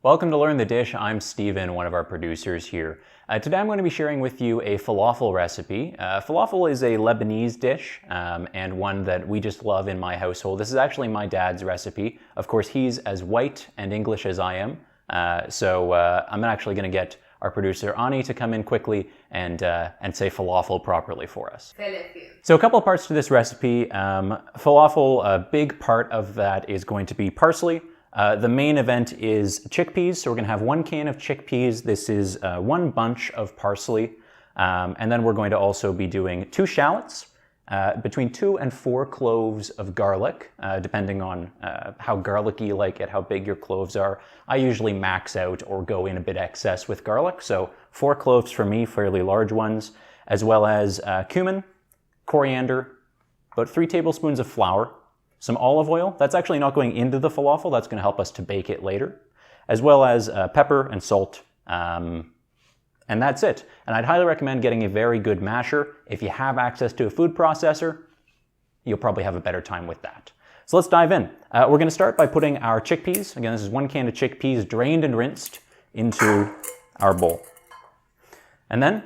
Welcome to Learn the Dish. I'm Steven, one of our producers here. Today I'm going to be sharing with you a falafel recipe. Falafel is a Lebanese dish and one that we just love in my household. This is actually my dad's recipe. Of course, he's as white and English as I am. I'm actually going to get our producer Ani to come in quickly and say falafel properly for us. Falafel. So a couple of parts to this recipe. Falafel, a big part of that is going to be parsley. The main event is chickpeas, so we're going to have 1 can of chickpeas. This is 1 bunch of parsley, and then we're going to also be doing 2 shallots, between 2 and 4 cloves of garlic, depending on how garlicky you like it, how big your cloves are. I usually max out or go in a bit excess with garlic, so 4 cloves for me, fairly large ones, as well as cumin, coriander, about 3 tablespoons of flour, some olive oil. That's actually not going into the falafel. That's going to help us to bake it later, as well as pepper and salt. And that's it. And I'd highly recommend getting a very good masher. If you have access to a food processor, you'll probably have a better time with that. So let's dive in. We're going to start by putting our chickpeas, again, this is 1 can of chickpeas, drained and rinsed, into our bowl. And then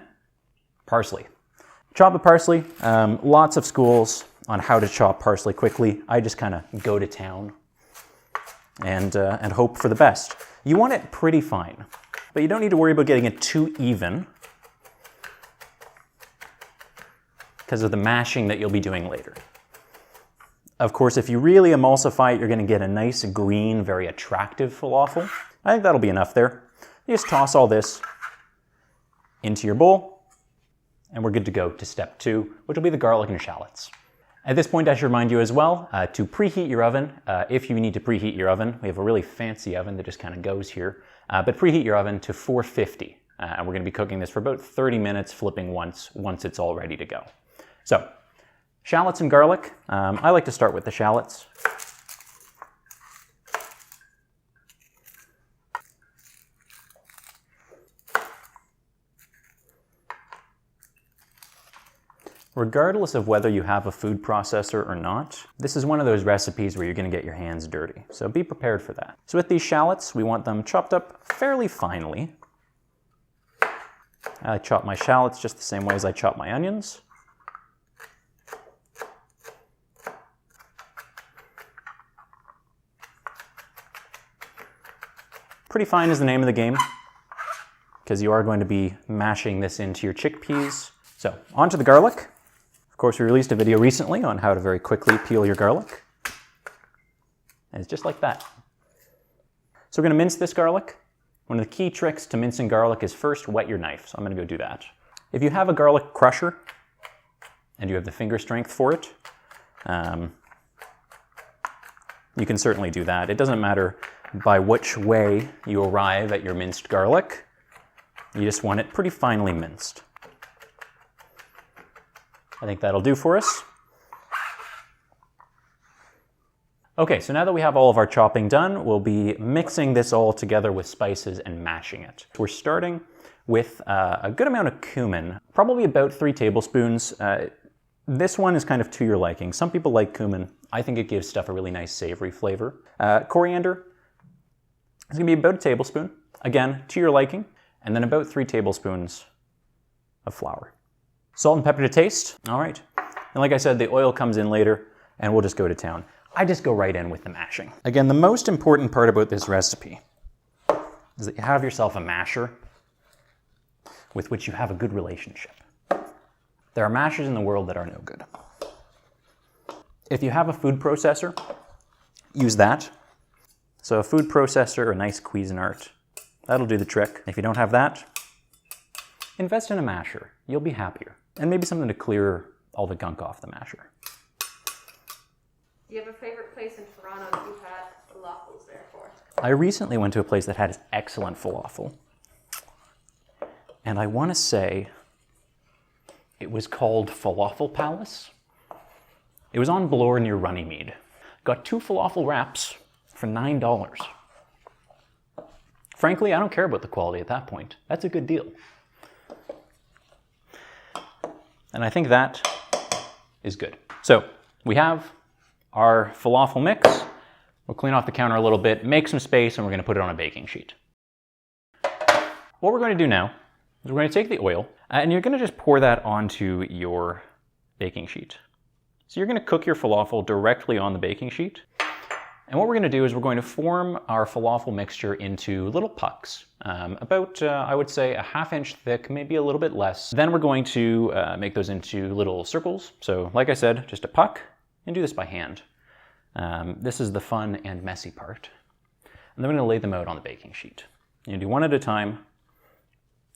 parsley. Chop the parsley. Lots of schools on how to chop parsley quickly. I just kind of go to town and hope for the best. You want it pretty fine, but you don't need to worry about getting it too even because of the mashing that you'll be doing later. Of course, if you really emulsify it, you're going to get a nice green, very attractive falafel. I think that'll be enough there. You just toss all this into your bowl, and we're good to go to step 2, which will be the garlic and shallots. At this point, I should remind you as well to preheat your oven. If you need to preheat your oven, we have a really fancy oven that just kind of goes here, but preheat your oven to 450. And we're going to be cooking this for about 30 minutes, flipping once it's all ready to go. So, shallots and garlic. I like to start with the shallots. Regardless of whether you have a food processor or not, this is one of those recipes where you're going to get your hands dirty. So be prepared for that. So with these shallots, we want them chopped up fairly finely. I chop my shallots just the same way as I chop my onions. Pretty fine is the name of the game, because you are going to be mashing this into your chickpeas. So onto the garlic. Of course, we released a video recently on how to very quickly peel your garlic. And it's just like that. So we're going to mince this garlic. One of the key tricks to mincing garlic is first wet your knife. So I'm going to go do that. If you have a garlic crusher and you have the finger strength for it, you can certainly do that. It doesn't matter by which way you arrive at your minced garlic. You just want it pretty finely minced. I think that'll do for us. Okay, so now that we have all of our chopping done, we'll be mixing this all together with spices and mashing it. We're starting with a good amount of cumin, probably about 3 tablespoons. This one is kind of to your liking. Some people like cumin. I think it gives stuff a really nice savory flavor. Coriander is going to be about 1 tablespoon. Again, to your liking. And then about 3 tablespoons of flour. Salt and pepper to taste. All right. And like I said, the oil comes in later, and we'll just go to town. I just go right in with the mashing. Again, the most important part about this recipe is that you have yourself a masher with which you have a good relationship. There are mashers in the world that are no good. If you have a food processor, use that. So a food processor or a nice Cuisinart, that'll do the trick. If you don't have that, invest in a masher. You'll be happier. And maybe something to clear all the gunk off the masher. Do you have a favorite place in Toronto that you've had falafels there for? I recently went to a place that had excellent falafel. And I want to say it was called Falafel Palace. It was on Bloor near Runnymede. Got 2 falafel wraps for $9. Frankly, I don't care about the quality at that point. That's a good deal. And I think that is good. So we have our falafel mix. We'll clean off the counter a little bit, make some space, and we're going to put it on a baking sheet. what we're going to do now is we're going to take the oil and you're going to just pour that onto your baking sheet. So you're going to cook your falafel directly on the baking sheet. And what we're going to do is we're going to form our falafel mixture into little pucks, about, I would say, a ½ inch thick, maybe a little bit less. Then we're going to make those into little circles. So like I said, just a puck, and do this by hand. This is the fun and messy part. And then we're going to lay them out on the baking sheet. You do one at a time.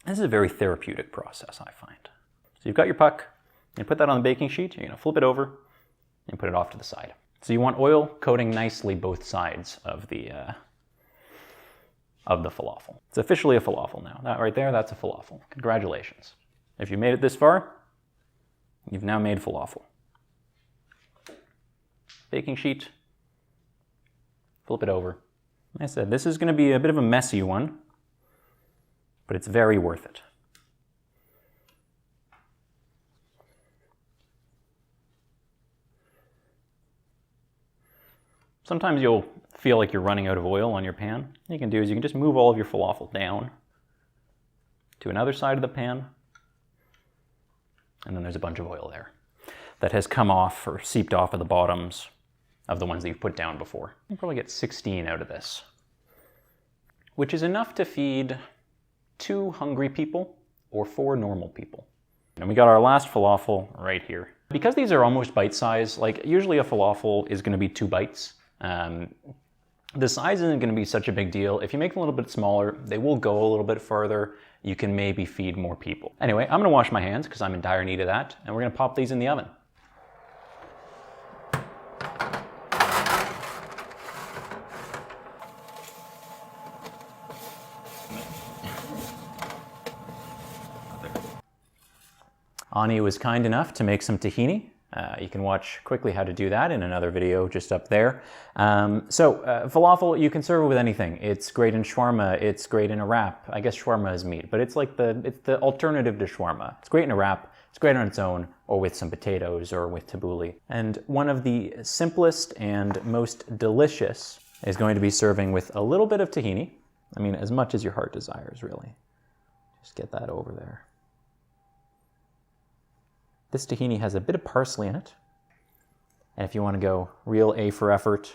This is a very therapeutic process, I find. So you've got your puck, you put that on the baking sheet, you're going to flip it over, and put it off to the side. So you want oil coating nicely both sides of the falafel. It's officially a falafel now. That right there, that's a falafel. Congratulations. If you made it this far, you've now made falafel. Baking sheet, flip it over. Like I said, this is going to be a bit of a messy one, but it's very worth it. Sometimes you'll feel like you're running out of oil on your pan. What you can do is you can just move all of your falafel down to another side of the pan, and then there's a bunch of oil there that has come off or seeped off of the bottoms of the ones that you've put down before. You probably get 16 out of this, which is enough to feed 2 hungry people or 4 normal people. And we got our last falafel right here. Because these are almost bite-sized, like usually a falafel is going to be 2 bites. The size isn't going to be such a big deal. If you make them a little bit smaller, they will go a little bit further. You can maybe feed more people. Anyway, I'm going to wash my hands because I'm in dire need of that, and we're going to pop these in the oven. Ani was kind enough to make some tahini. You can watch quickly how to do that in another video just up there. Falafel, you can serve it with anything. It's great in shawarma, it's great in a wrap. I guess shawarma is meat, but it's like it's the alternative to shawarma. It's great in a wrap, it's great on its own, or with some potatoes, or with tabbouleh. And one of the simplest and most delicious is going to be serving with a little bit of tahini. I mean, as much as your heart desires, really. Just get that over there. This tahini has a bit of parsley in it. And if you want to go real A for effort,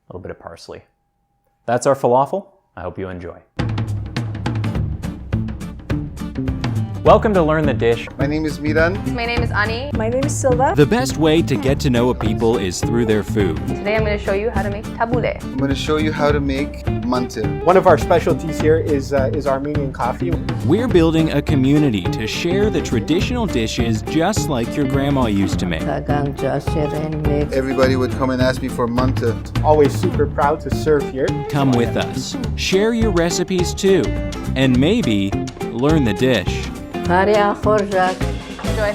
a little bit of parsley. That's our falafel. I hope you enjoy. Welcome to Learn the Dish. My name is Miran. My name is Ani. My name is Silva. The best way to get to know a people is through their food. Today I'm going to show you how to make tabbouleh. I'm going to show you how to make minced. One of our specialties here is Armenian coffee. We're building a community to share the traditional dishes just like your grandma used to make. Everybody would come and ask me for minced. Always super proud to serve here. Come with us. Share your recipes too. And maybe learn the dish. Enjoy.